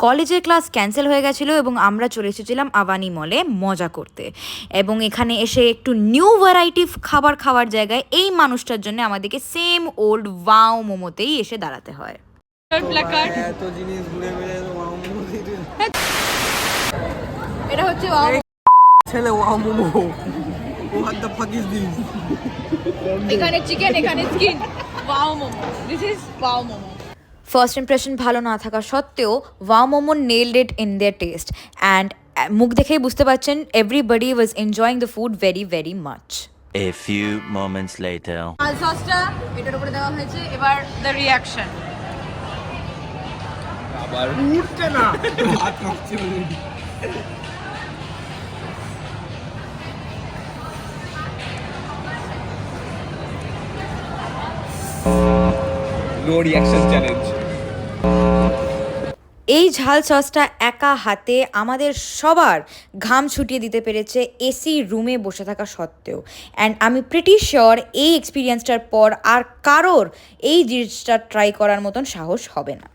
কলেজের class cancel হয়ে গেছিলো এবং আমরা চলে এসেছিলাম আবানি মলে মজা করতে, এবং এখানে এসে একটু নিউ ভ্যারাইটি খাবার খাওয়ার জায়গায় এই মানুষটার জন্য আমাদেরকে সেম ওল্ড ওয়াও মোমোতেই এসে দাঁড়াতে হয়। এটা হচ্ছে ওয়াও ছেলে wow momo. What the fuck is this? এখানে চিকেন, এখানে skin. Wow momo, this is wow momo. First impression ভালো না থাকা সত্ত্বেও wow momo nailed it in their test, and মুখ দেখেই বুঝতে পারছেন everybody was enjoying the food very very much. A few moments later. আর সসটা এটার উপরে দেওয়া হয়েছে। এবার দ্য রিঅ্যাকশন। আবার উঠছে না, হাত কাঁপছে অলরেডি। No reaction challenge. এই ঝাল সসটা একা হাতে আমাদের সবার ঘাম ছুটিয়ে দিতে পেরেছে এসি রুমে বসে থাকা সত্ত্বেও, অ্যান্ড আমি প্রিটি শিওর এই এক্সপিরিয়েন্সটার পর আর কারোর এই জিনিসটা ট্রাই করার মতন সাহস হবে না।